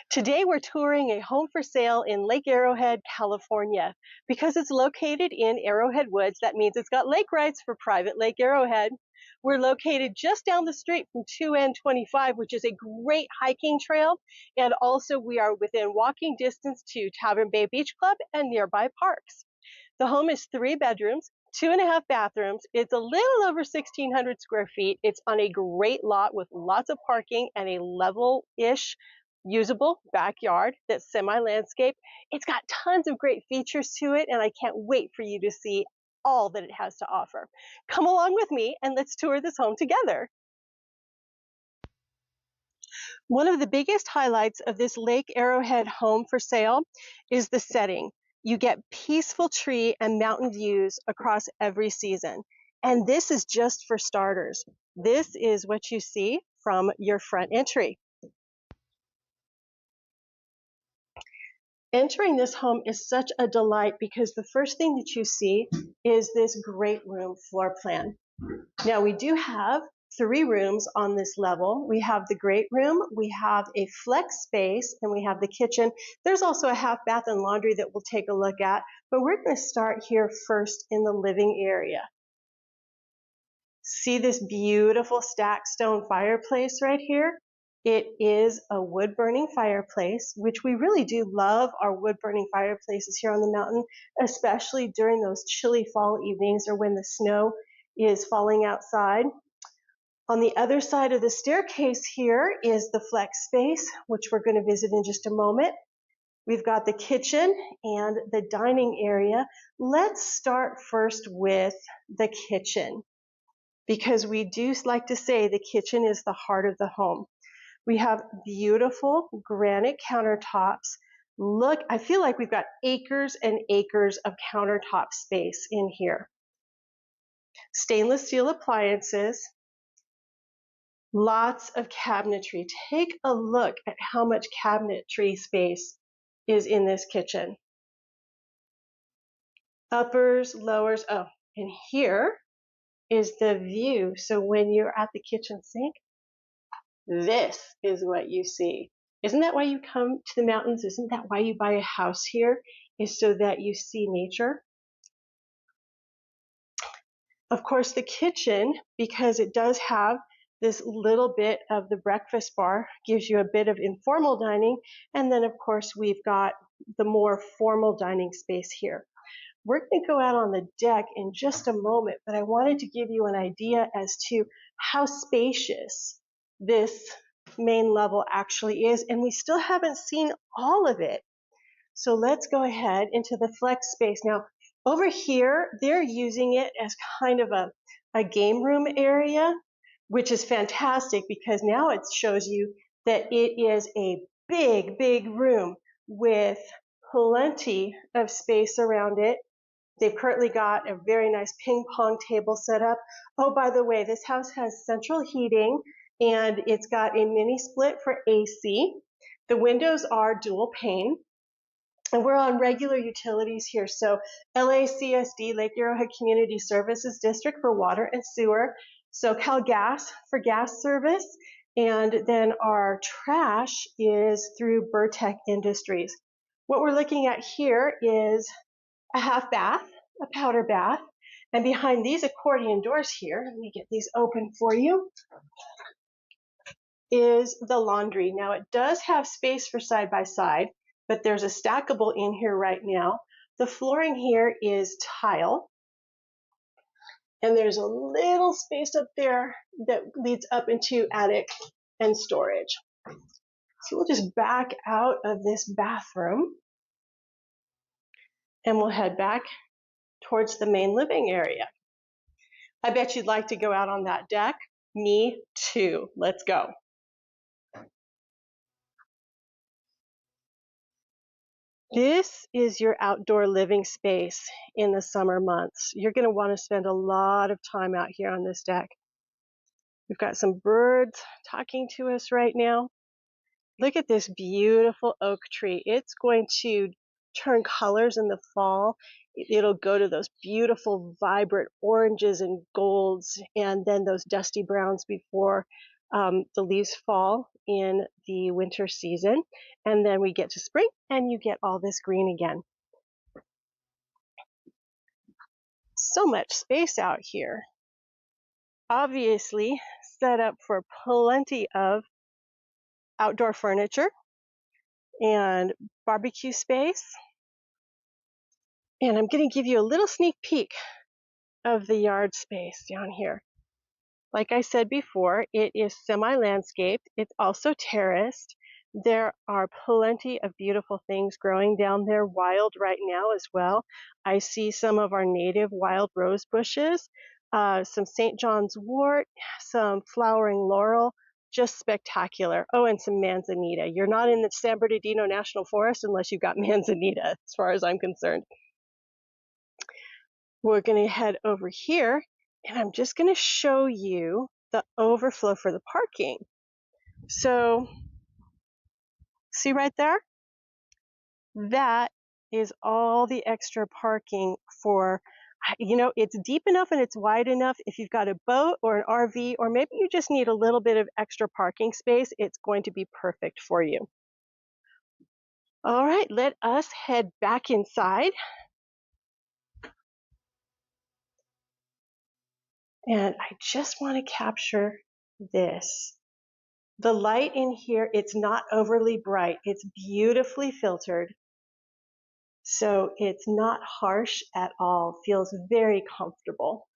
Today we're touring a home for sale in Lake Arrowhead, California. Because it's located in Arrowhead Woods, that means it's got lake rights for private Lake Arrowhead. We're located just down the street from 2N25, which is a great hiking trail. And also we are within walking distance to Tavern Bay Beach Club and nearby parks. The home is 3 bedrooms, 2.5 bathrooms. It's a little over 1,600 square feet. It's on a great lot with lots of parking and a level-ish usable backyard that's semi-landscape. It's got tons of great features to it, and I can't wait for you to see all that it has to offer. Come along with me and let's tour this home together. One of the biggest highlights of this Lake Arrowhead home for sale is the setting. You get peaceful tree and mountain views across every season. And this is just for starters. This is what you see from your front entry. Entering this home is such a delight because the first thing that you see is this great room floor plan. Now we do have 3 rooms on this level. We have the great room, we have a flex space, and we have the kitchen. There's also a half bath and laundry that we'll take a look at, but we're going to start here first in the living area. See this beautiful stacked stone fireplace right here? It is a wood burning fireplace, which we really do love our wood burning fireplaces here on the mountain, especially during those chilly fall evenings or when the snow is falling outside. On the other side of the staircase here is the flex space, which we're going to visit in just a moment. We've got the kitchen and the dining area. Let's start first with the kitchen, because we do like to say the kitchen is the heart of the home. We have beautiful granite countertops. Look, I feel like we've got acres and acres of countertop space in here. Stainless steel appliances, lots of cabinetry. Take a look at how much cabinetry space is in this kitchen. Uppers, lowers, oh, and here is the view. So when you're at the kitchen sink, this is what you see. Isn't that why you come to the mountains? Isn't that why you buy a house here? Is so that you see nature? Of course, the kitchen, because it does have this little bit of the breakfast bar, gives you a bit of informal dining. And then, of course, we've got the more formal dining space here. We're going to go out on the deck in just a moment, but I wanted to give you an idea as to how spacious this main level actually is, and we still haven't seen all of it. So let's go ahead into the flex space. Now, over here, they're using it as kind of a game room area, which is fantastic because now it shows you that it is a big, big room with plenty of space around it. They've currently got a very nice ping pong table set up. Oh, by the way, this house has central heating and it's got a mini split for AC. The windows are dual pane. And we're on regular utilities here. So LACSD, Lake Arrowhead Community Services District for water and sewer. SoCal Gas for gas service. And then our trash is through Burtech Industries. What we're looking at here is a half bath, a powder bath. And behind these accordion doors here, let me get these open for you, is the laundry. Now it does have space for side by side, but there's a stackable in here right now. The flooring here is tile, and there's a little space up there that leads up into attic and storage. So we'll just back out of this bathroom, and we'll head back towards the main living area. I bet you'd like to go out on that deck. Me too. Let's go. This is your outdoor living space in the summer months. You're going to want to spend a lot of time out here on this deck. We've got some birds talking to us right now. Look at this beautiful oak tree. It's going to turn colors in the fall. It'll go to those beautiful, vibrant oranges and golds, and then those dusty browns before The leaves fall in the winter season, and then we get to spring and you get all this green again. So much space out here. Obviously set up for plenty of outdoor furniture and barbecue space. And I'm going to give you a little sneak peek of the yard space down here. Like I said before, it is semi-landscaped. It's also terraced. There are plenty of beautiful things growing down there wild right now as well. I see some of our native wild rose bushes, some St. John's wort, some flowering laurel, just spectacular. Oh, and some manzanita. You're not in the San Bernardino National Forest unless you've got manzanita, as far as I'm concerned. We're going to head over here, and I'm just going to show you the overflow for the parking. So, see right there? That is all the extra parking for, it's deep enough and it's wide enough. If you've got a boat or an RV, or maybe you just need a little bit of extra parking space, it's going to be perfect for you. All right, let us head back inside. And I just want to capture this. The light in here, it's not overly bright. It's beautifully filtered. So it's not harsh at all. Feels very comfortable.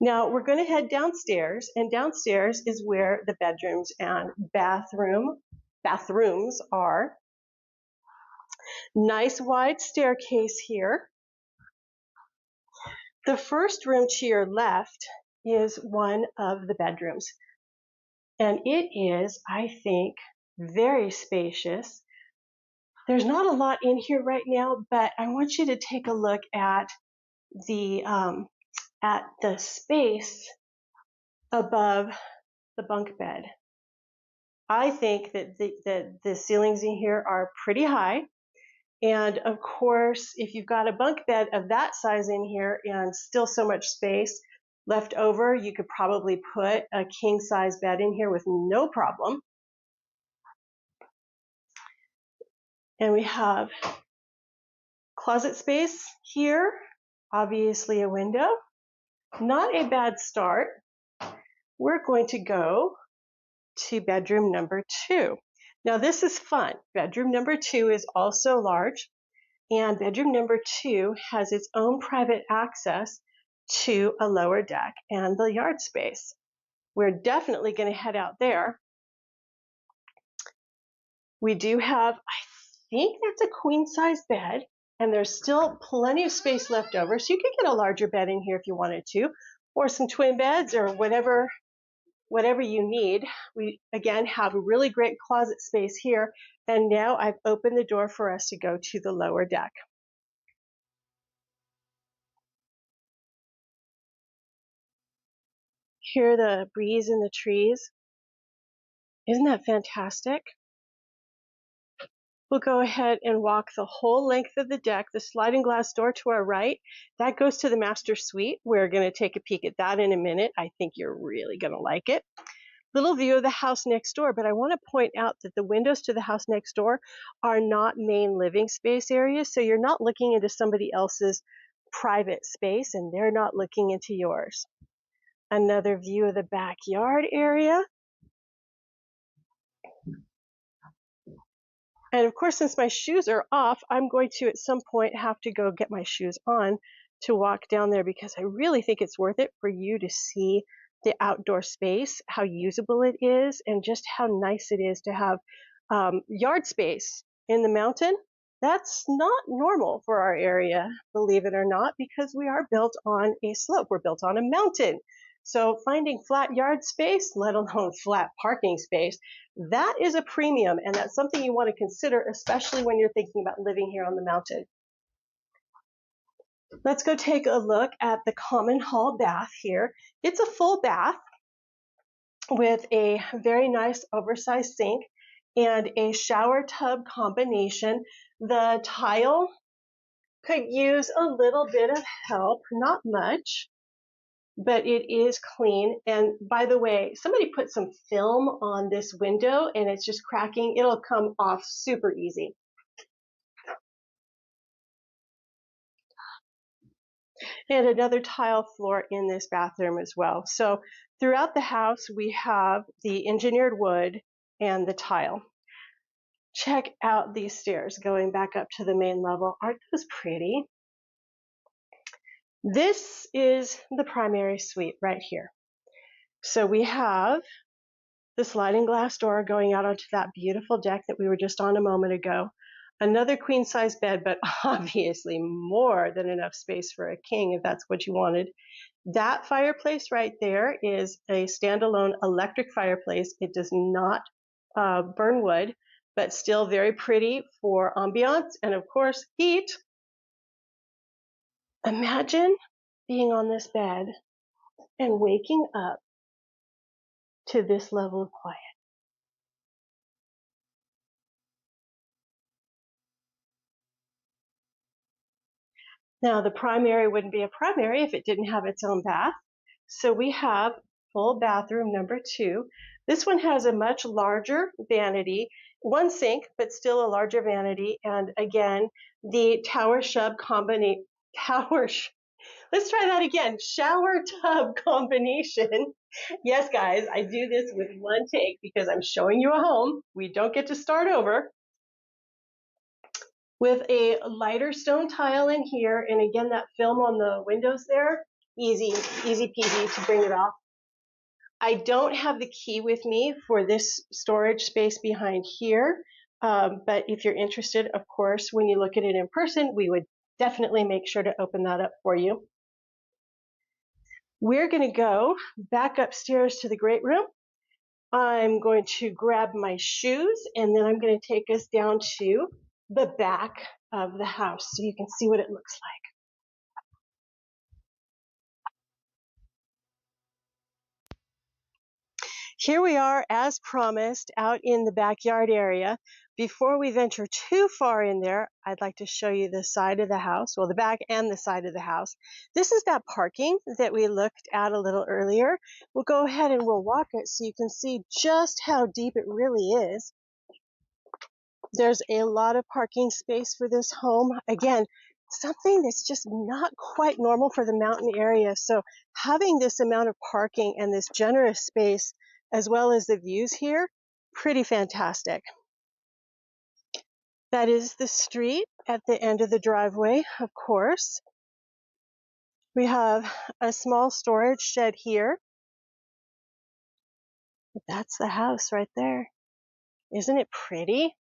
Now we're going to head downstairs, and downstairs is where the bedrooms and bathrooms are. Nice wide staircase here. The first room to your left is one of the bedrooms. And it is, I think, very spacious. There's not a lot in here right now, but I want you to take a look at the space above the bunk bed. I think that the ceilings in here are pretty high. And of course, if you've got a bunk bed of that size in here and still so much space left over, you could probably put a king size bed in here with no problem. And we have closet space here, obviously a window. Not a bad start. We're going to go to bedroom number 2. Now this is fun. Bedroom number 2 is also large, and bedroom number 2 has its own private access to a lower deck and the yard space. We're definitely going to head out there. We do have, I think that's a queen size bed, and there's still plenty of space left over, so you could get a larger bed in here if you wanted to, or some twin beds or whatever you need. We again have a really great closet space here, and now I've opened the door for us to go to the lower deck. Hear the breeze in the trees. Isn't that fantastic? We'll go ahead and walk the whole length of the deck. The sliding glass door to our right, that goes to the master suite. We're going to take a peek at that in a minute. I think you're really going to like it. Little view of the house next door, but I want to point out that the windows to the house next door are not main living space areas, so you're not looking into somebody else's private space, and they're not looking into yours. Another view of the backyard area. And of course, since my shoes are off, I'm going to at some point have to go get my shoes on to walk down there, because I really think it's worth it for you to see the outdoor space, how usable it is, and just how nice it is to have yard space in the mountain. That's not normal for our area, believe it or not, because we are built on a slope. We're built on a mountain. So finding flat yard space, let alone flat parking space, that is a premium, and that's something you want to consider, especially when you're thinking about living here on the mountain. Let's go take a look at the common hall bath here. It's a full bath with a very nice oversized sink and a shower tub combination. The tile could use a little bit of help, not much. but it is clean. And by the way, somebody put some film on this window and it's just cracking. It'll come off super easy. And another tile floor in this bathroom as well. So throughout the house, we have the engineered wood and the tile. Check out these stairs going back up to the main level. Aren't those pretty? This is the primary suite right here. So we have the sliding glass door going out onto that beautiful deck that we were just on a moment ago. Another queen size bed, but obviously more than enough space for a king if that's what you wanted. That fireplace right there is a standalone electric fireplace. It does not burn wood, but still very pretty for ambiance and of course heat. Imagine being on this bed and waking up to this level of quiet. Now, the primary wouldn't be a primary if it didn't have its own bath. So we have full bathroom number 2. This one has a much larger vanity, one sink, but still a larger vanity. And again, the let's try that again. Shower tub combination. Yes, guys, I do this with one take because I'm showing you a home. We don't get to start over. With a lighter stone tile in here, and again, that film on the windows there, easy peasy to bring it off. I don't have the key with me for this storage space behind here, but if you're interested, of course, when you look at it in person, we would definitely make sure to open that up for you. We're going to go back upstairs to the great room. I'm going to grab my shoes, and then I'm going to take us down to the back of the house so you can see what it looks like. Here we are, as promised, out in the backyard area. Before we venture too far in there, I'd like to show you the side of the house, well, the back and the side of the house. This is that parking that we looked at a little earlier. We'll go ahead and we'll walk it so you can see just how deep it really is. There's a lot of parking space for this home. Again, something that's just not quite normal for the mountain area. So having this amount of parking and this generous space, as well as the views here, pretty fantastic. That is the street at the end of the driveway, of course. We have a small storage shed here. But that's the house right there. Isn't it pretty?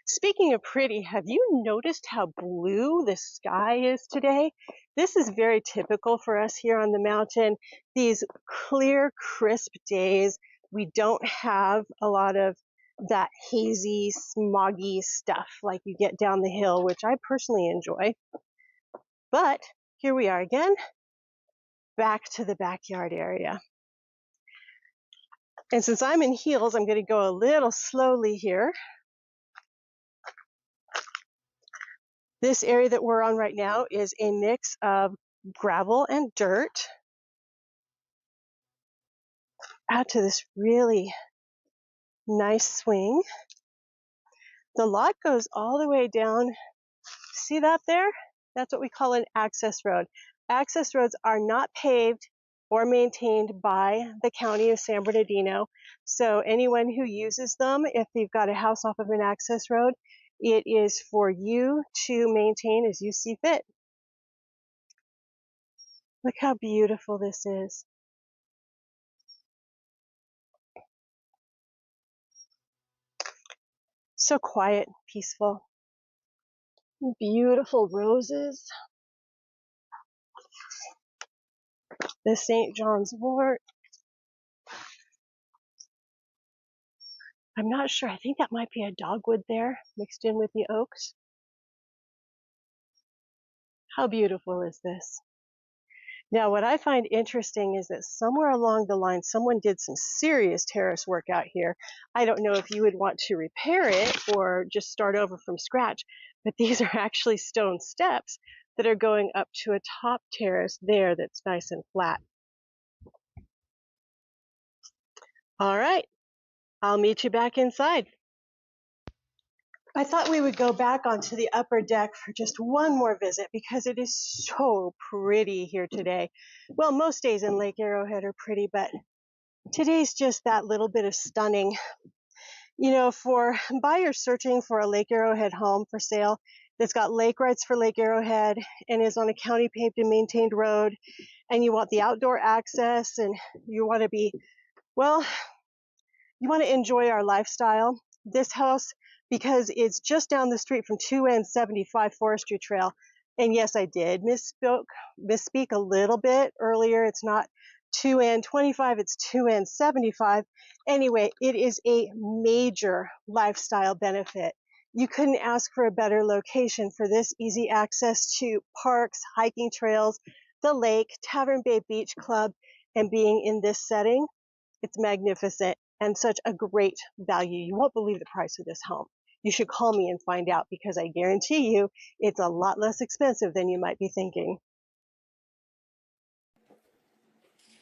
Speaking of pretty, have you noticed how blue the sky is today? This is very typical for us here on the mountain. These clear, crisp days, we don't have a lot of that hazy, smoggy stuff like you get down the hill, which I personally enjoy. But here we are again, back to the backyard area. And since I'm in heels, I'm going to go a little slowly here. This area that we're on right now is a mix of gravel and dirt out to this really nice swing. The lot goes all the way down. See that there? That's what we call an access road. Access roads are not paved or maintained by the county of San Bernardino. So anyone who uses them, if you've got a house off of an access road, it is for you to maintain as you see fit. Look how beautiful this is. So quiet, peaceful. Beautiful roses. The St. John's wort. I'm not sure. I think that might be a dogwood there mixed in with the oaks. How beautiful is this? Now, what I find interesting is that somewhere along the line, someone did some serious terrace work out here. I don't know if you would want to repair it or just start over from scratch, but these are actually stone steps that are going up to a top terrace there that's nice and flat. All right, I'll meet you back inside. I thought we would go back onto the upper deck for just one more visit because it is so pretty here today. Well, most days in Lake Arrowhead are pretty, but today's just that little bit of stunning. You know, for buyers searching for a Lake Arrowhead home for sale that's got lake rights for Lake Arrowhead and is on a county paved and maintained road, and you want the outdoor access and you want to be, well, you want to enjoy our lifestyle, this house, because it's just down the street from 2N75 Forestry Trail. And yes, I did misspeak a little bit earlier. It's not 2N25, it's 2N75. Anyway, it is a major lifestyle benefit. You couldn't ask for a better location for this easy access to parks, hiking trails, the lake, Tavern Bay Beach Club, and being in this setting. It's magnificent and such a great value. You won't believe the price of this home. You should call me and find out because I guarantee you it's a lot less expensive than you might be thinking.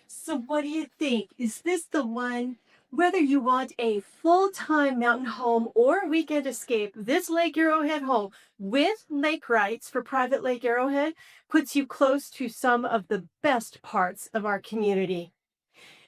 So what do you think? Is this the one? Whether you want a full-time mountain home or weekend escape, this Lake Arrowhead home with lake rights for private Lake Arrowhead puts you close to some of the best parts of our community.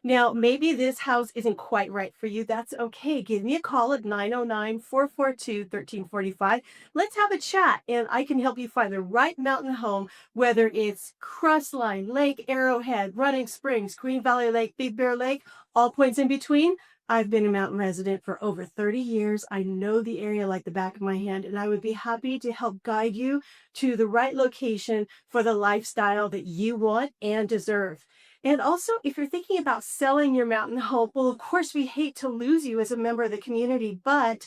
Now, maybe this house isn't quite right for you. That's okay. Give me a call at 909-442-1345. Let's have a chat and I can help you find the right mountain home, whether it's Crestline, Lake Arrowhead, Running Springs, Green Valley Lake, Big Bear Lake, all points in between. I've been a mountain resident for over 30 years. I know the area like the back of my hand, and I would be happy to help guide you to the right location for the lifestyle that you want and deserve. And also, if you're thinking about selling your mountain home, well, of course, we hate to lose you as a member of the community, but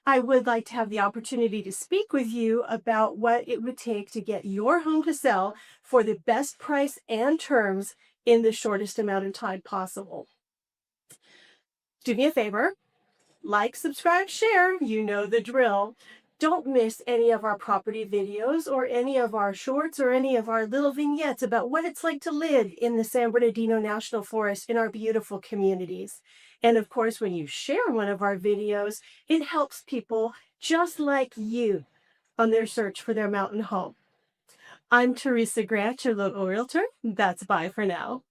I would like to have the opportunity to speak with you about what it would take to get your home to sell for the best price and terms in the shortest amount of time possible. Do me a favor, like, subscribe, share, you know the drill. Don't miss any of our property videos or any of our shorts or any of our little vignettes about what it's like to live in the San Bernardino National Forest in our beautiful communities. And of course, when you share one of our videos, it helps people just like you on their search for their mountain home. I'm Teresa Grant, your local realtor. That's bye for now.